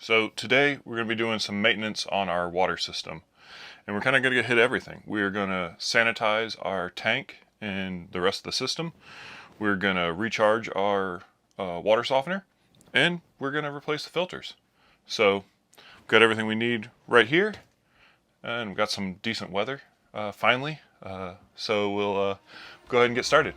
So today we're going to be doing some maintenance on our water system, and we're kind of going to hit everything. We're going to sanitize our tank and the rest of the system. We're going to recharge our water softener, and we're going to replace the filters. So we've got everything we need right here, and we've got some decent weather finally. So we'll go ahead and get started.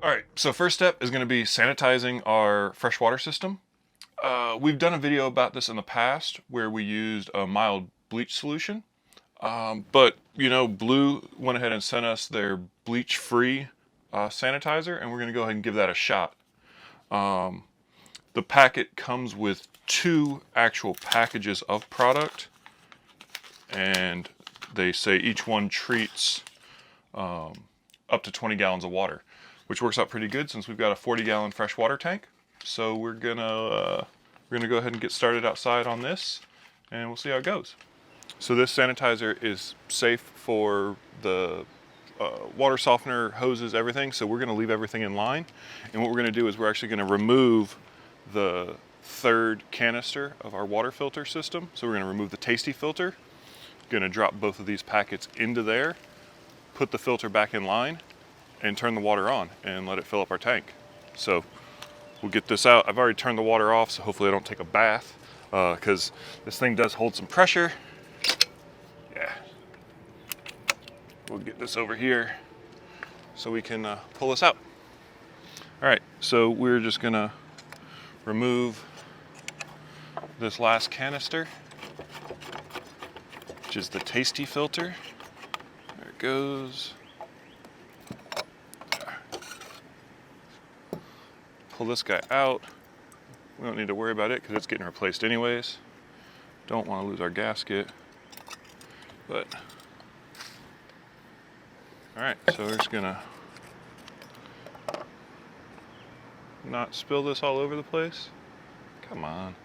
Alright, so first step is going to be sanitizing our freshwater system. We've done a video about this in the past where we used a mild bleach solution. But, you know, Blu went ahead and sent us their bleach-free sanitizer, and we're going to go ahead and give that a shot. The packet comes with 2 actual packages of product, and they say each one treats up to 20 gallons of water, which works out pretty good since we've got a 40-gallon freshwater tank. So we're gonna go ahead and get started outside on this, and we'll see how it goes. So this sanitizer is safe for the water softener, hoses, everything. So we're gonna leave everything in line, and what we're gonna do is we're actually gonna remove the 3rd canister of our water filter system. So we're gonna remove the tasty filter, gonna drop both of these packets into there, put the filter back in line, and turn the water on and let it fill up our tank. So we'll get this out. I've already turned the water off, so hopefully I don't take a bath, because this thing does hold some pressure. Yeah. We'll get this over here so we can pull this out. All right, so we're just gonna remove this last canister, which is the tasty filter. There it goes. Pull this guy out. We don't need to worry about it because it's getting replaced anyways. Don't want to lose our gasket. But, all right, so we're just gonna not spill this all over the place. Come on.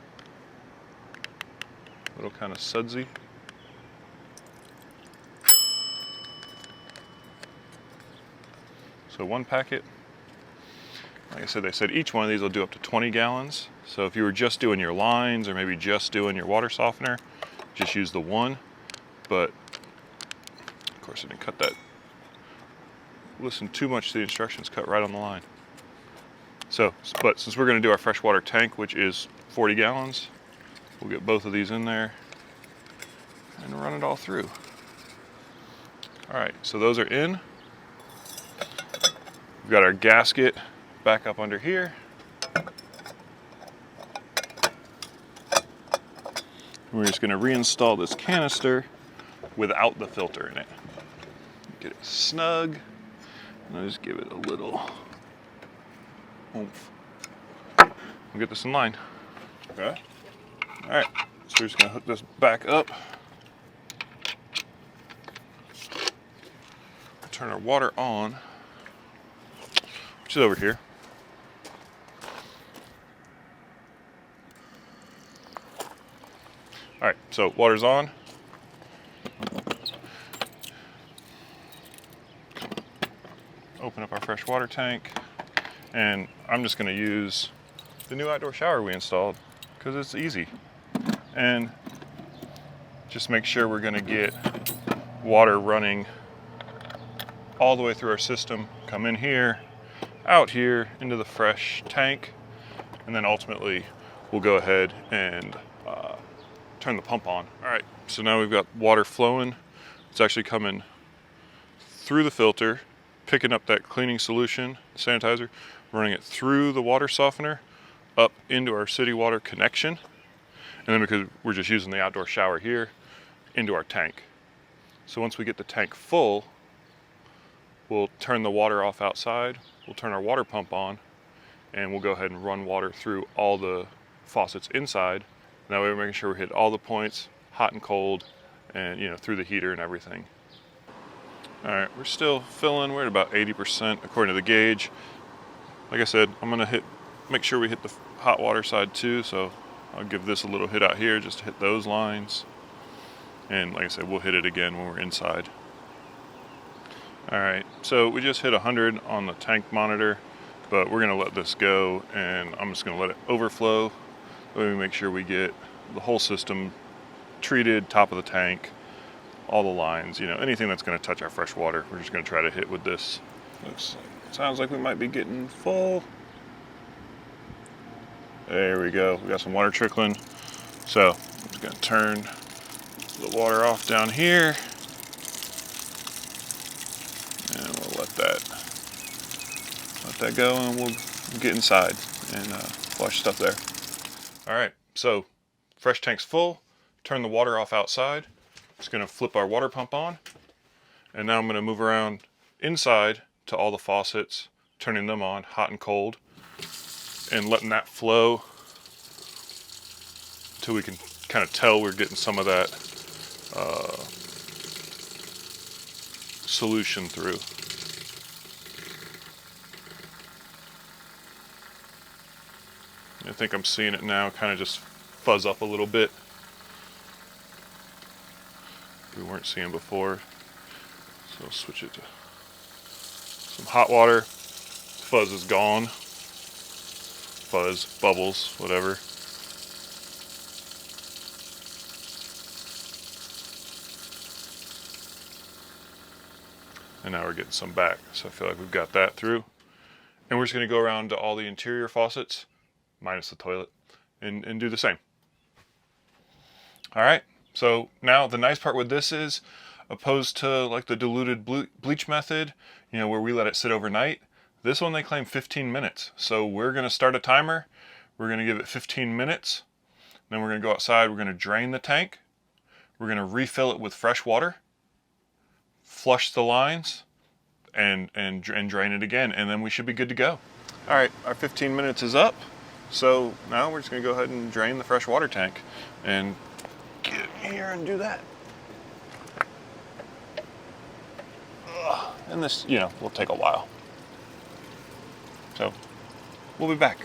A little kind of sudsy. So 1 packet. Like I said, they said each one of these will do up to 20 gallons. So if you were just doing your lines or maybe just doing your water softener, just use the 1. But of course I didn't cut that. Listen too much to the instructions, cut right on the line. So, but since we're gonna do our freshwater tank, which is 40 gallons, we'll get both of these in there and run it all through. All right, so those are in. We've got our gasket back up under here. We're just going to reinstall this canister without the filter in it. Get it snug, and I'll just give it a little oomph. We'll get this in line. Okay. All right, so we're just going to hook this back up. Turn our water on, which is over here. All right, so water's on. Open up our fresh water tank, and I'm just gonna use the new outdoor shower we installed because it's easy. And just make sure we're gonna get water running all the way through our system. Come in here, out here, into the fresh tank, and then ultimately we'll go ahead and turn the pump on. All right, so now we've got water flowing. It's actually coming through the filter, picking up that cleaning solution, sanitizer, running it through the water softener, up into our city water connection, and then because we're just using the outdoor shower here, into our tank. So once we get the tank full, we'll turn the water off outside, we'll turn our water pump on, and we'll go ahead and run water through all the faucets inside. That way we're making sure we hit all the points, hot and cold, and through the heater and everything. All right, we're still filling. We're at about 80% according to the gauge. Like I said, I'm gonna hit make sure we hit the hot water side too, so I'll give this a little hit out here just to hit those lines. And like I said, we'll hit it again when we're inside. Alright, so we just hit 100 on the tank monitor, but we're going to let this go, and I'm just going to let it overflow. That way we make sure we get the whole system treated, top of the tank, all the lines, you know, anything that's going to touch our fresh water, we're just going to try to hit with this. Sounds like we might be getting full. There we go. We got some water trickling. So I'm just going to turn the water off down here. And we'll let that go, and we'll get inside and flush stuff there. All right, so fresh tank's full. Turn the water off outside. Just going to flip our water pump on. And now I'm going to move around inside to all the faucets, turning them on, hot and cold, and letting that flow till we can kind of tell we're getting some of that solution through. I think I'm seeing it now kind of just fuzz up a little bit. We weren't seeing before. So I'll switch it to some hot water. Fuzz is gone. Fuzz, bubbles, whatever. And now we're getting some back. So I feel like we've got that through. And we're just going to go around to all the interior faucets, minus the toilet, and do the same. All right. So now the nice part with this is, opposed to like the diluted bleach method, you know, where we let it sit overnight, this one they claim 15 minutes. So we're going to start a timer. We're going to give it 15 minutes. Then we're going to go outside. We're going to drain the tank. We're going to refill it with fresh water, flush the lines, and drain it again. And then we should be good to go. All right, our 15 minutes is up. So now we're just going to go ahead and drain the fresh water tank and get in here and do that. And this, you know, will take a while. So we'll be back.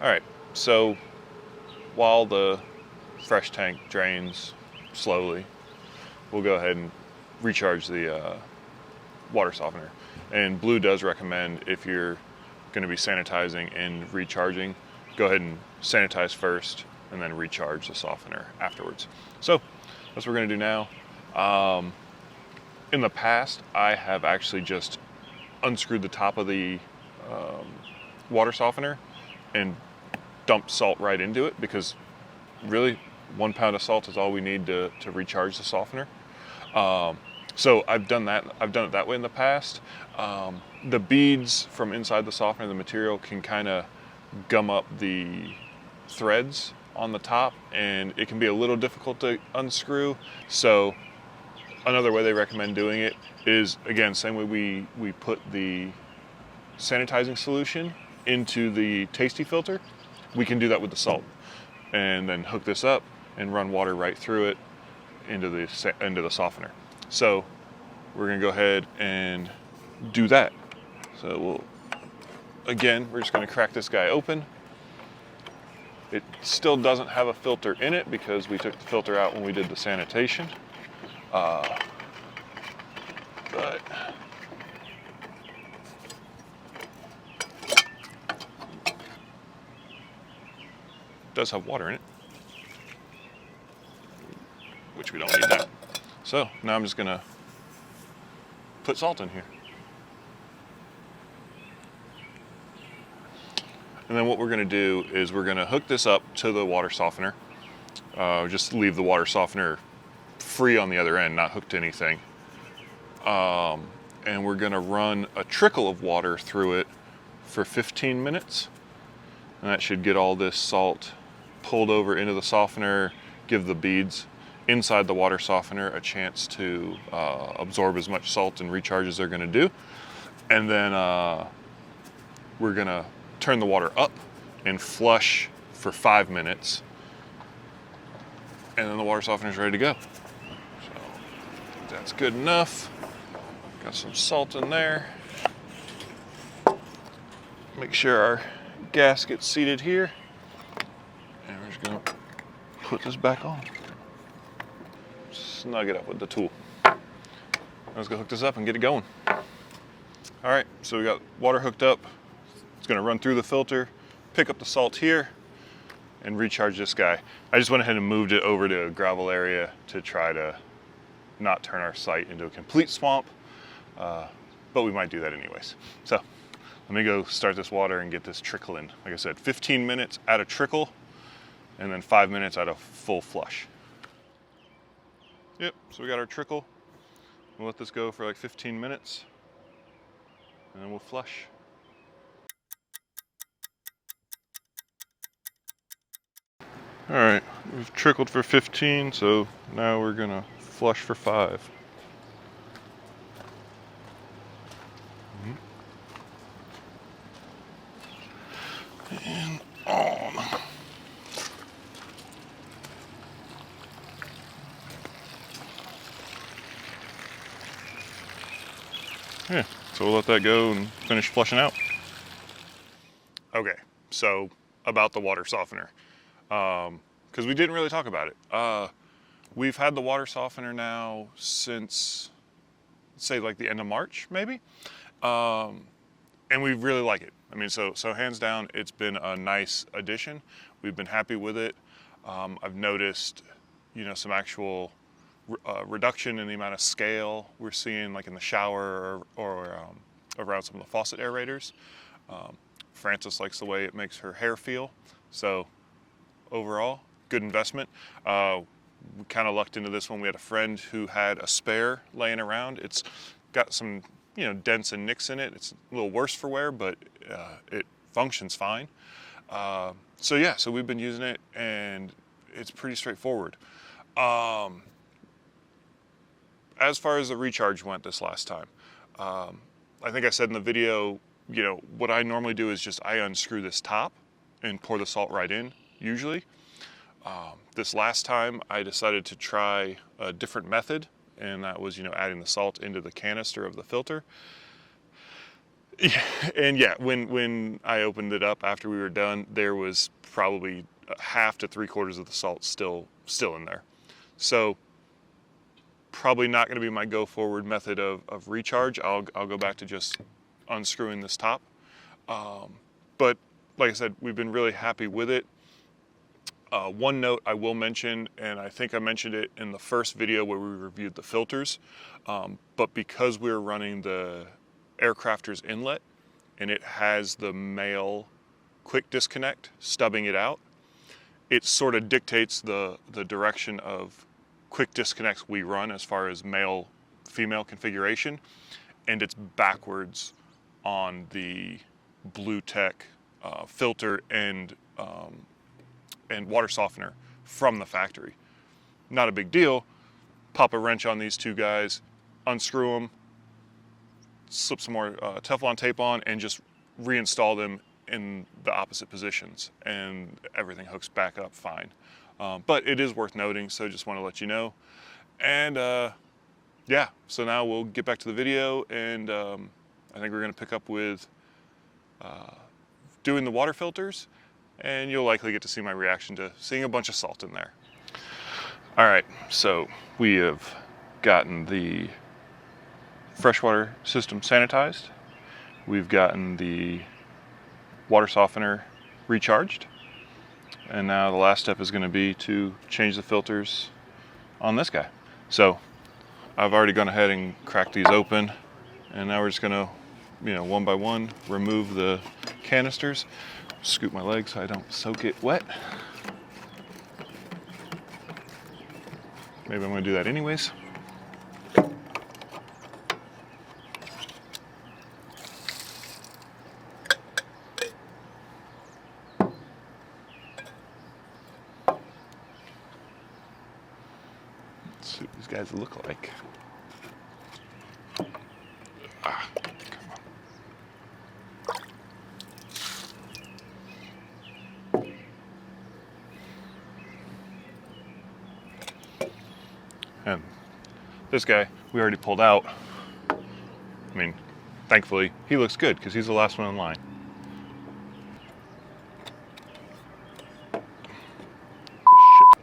All right, so while the fresh tank drains slowly, we'll go ahead and recharge the water softener. And Blu does recommend, if you're going to be sanitizing and recharging, go ahead and sanitize first and then recharge the softener afterwards. So that's what we're going to do now. In the past, I have actually just unscrewed the top of the water softener and dumped salt right into it, because really 1 pound of salt is all we need to recharge the softener. So I've done that. I've done it that way in the past. The beads from inside the softener, the material, can kind of gum up the threads on the top, and it can be a little difficult to unscrew. So another way they recommend doing it is, again, same way we put the sanitizing solution into the tasty filter, we can do that with the salt, and then hook this up and run water right through it into the softener. So we're going to go ahead and do that. So we're just going to crack this guy open. It still doesn't have a filter in it because we took the filter out when we did the sanitation. But it does have water in it, which we don't need that. So now I'm just going to put salt in here. And then what we're going to do is we're going to hook this up to the water softener. Just leave the water softener free on the other end, not hooked to anything. And we're going to run a trickle of water through it for 15 minutes. And that should get all this salt pulled over into the softener, give the beads inside the water softener a chance to absorb as much salt and recharge as they're going to do. And then we're going to turn the water up and flush for 5 minutes. And then the water softener is ready to go. So that's good enough. Got some salt in there. Make sure our gasket seated here. And we're just gonna put this back on. Snug it up with the tool. Let's go hook this up and get it going. All right, so we got water hooked up. It's gonna run through the filter, pick up the salt here, and recharge this guy. I just went ahead and moved it over to a gravel area to try to not turn our site into a complete swamp, but we might do that anyways. So let me go start this water and get this trickling. Like I said, 15 minutes at a trickle, and then 5 minutes at a full flush. Yep, so we got our trickle. We'll let this go for like 15 minutes, and then we'll flush. All right, we've trickled for 15, so now we're gonna flush for 5. And on. Yeah, so we'll let that go and finish flushing out. Okay, so about the water softener, because we didn't really talk about it. We've had the water softener now since, say, like the end of March, maybe, and we really like it. I mean, so hands down, it's been a nice addition. We've been happy with it. I've noticed, you know, some actual reduction in the amount of scale we're seeing, like in the shower or around some of the faucet aerators. Frances likes the way it makes her hair feel. So overall, good investment. We kind of lucked into this one. We had a friend who had a spare laying around. It's got some, you know, dents and nicks in it. It's a little worse for wear, but it functions fine. So yeah, so we've been using it, and it's pretty straightforward. As far as the recharge went this last time, I think I said in the video, you know, what I normally do is just I unscrew this top and pour the salt right in, usually. This last time I decided to try a different method, and that was, you know, adding the salt into the canister of the filter. And yeah, when I opened it up after we were done, there was probably half to 3/4 of the salt still in there. So probably not going to be my go forward method of recharge. I'll go back to just unscrewing this top. But like I said, we've been really happy with it. One note I will mention, and I think I mentioned it in the first video where we reviewed the filters, but because we're running the Aircrafter's inlet and it has the male quick disconnect stubbing it out, it sort of dictates the direction of quick disconnects we run as far as male female configuration, and it's backwards on the Blu Tech filter and water softener from the factory. Not a big deal. Pop a wrench on these two guys, unscrew them, slip some more Teflon tape on, and just reinstall them in the opposite positions, and everything hooks back up fine. But it is worth noting, so just want to let you know. And yeah, so now we'll get back to the video, and I think we're going to pick up with doing the water filters, and you'll likely get to see my reaction to seeing a bunch of salt in there. All right, so we have gotten the freshwater system sanitized. We've gotten the water softener recharged. And now the last step is going to be to change the filters on this guy. So I've already gone ahead and cracked these open, and now we're just going to, you know, one by one remove the canisters. Scoop my leg so I don't soak it wet. Maybe I'm going to do that anyways. Let's see what these guys look like. Ah, come on. And this guy we already pulled out. I mean, thankfully he looks good because he's the last one in line.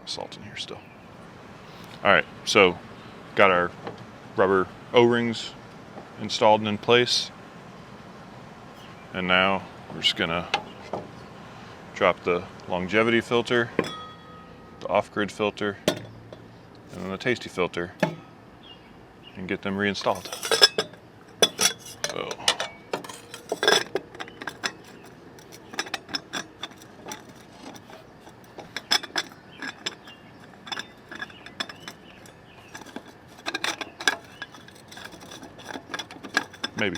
salt in here still. All right, so got our rubber O-rings installed and in place. And now we're just gonna drop the longevity filter, the off-grid filter, and then the tasty filter, and get them reinstalled. So maybe.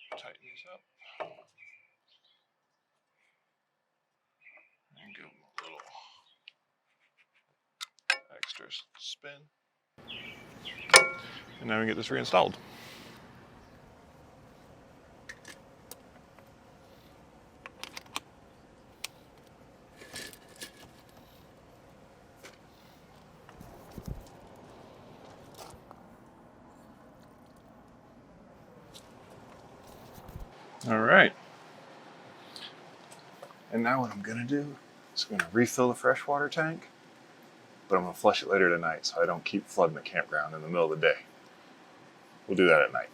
Tighten these up and give them a little extra spin. And now we get this reinstalled. All right. And now what I'm gonna do is I'm gonna refill the freshwater tank, but I'm gonna flush it later tonight so I don't keep flooding the campground in the middle of the day. We'll do that at night.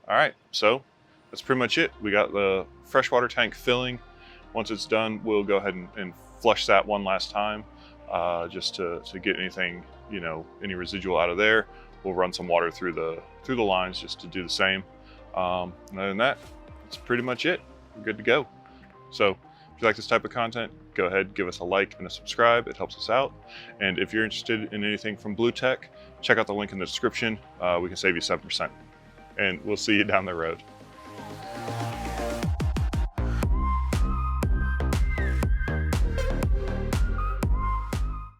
All right, so that's pretty much it. We got the freshwater tank filling. Once it's done, we'll go ahead and flush that one last time, just to get anything, you know, any residual out of there. We'll run some water through the lines just to do the same. And other than that, that's pretty much it. We're good to go. So if you like this type of content, go ahead, give us a like and a subscribe. It helps us out. And if you're interested in anything from Blu Tech, check out the link in the description. We can save you 7%. And we'll see you down the road.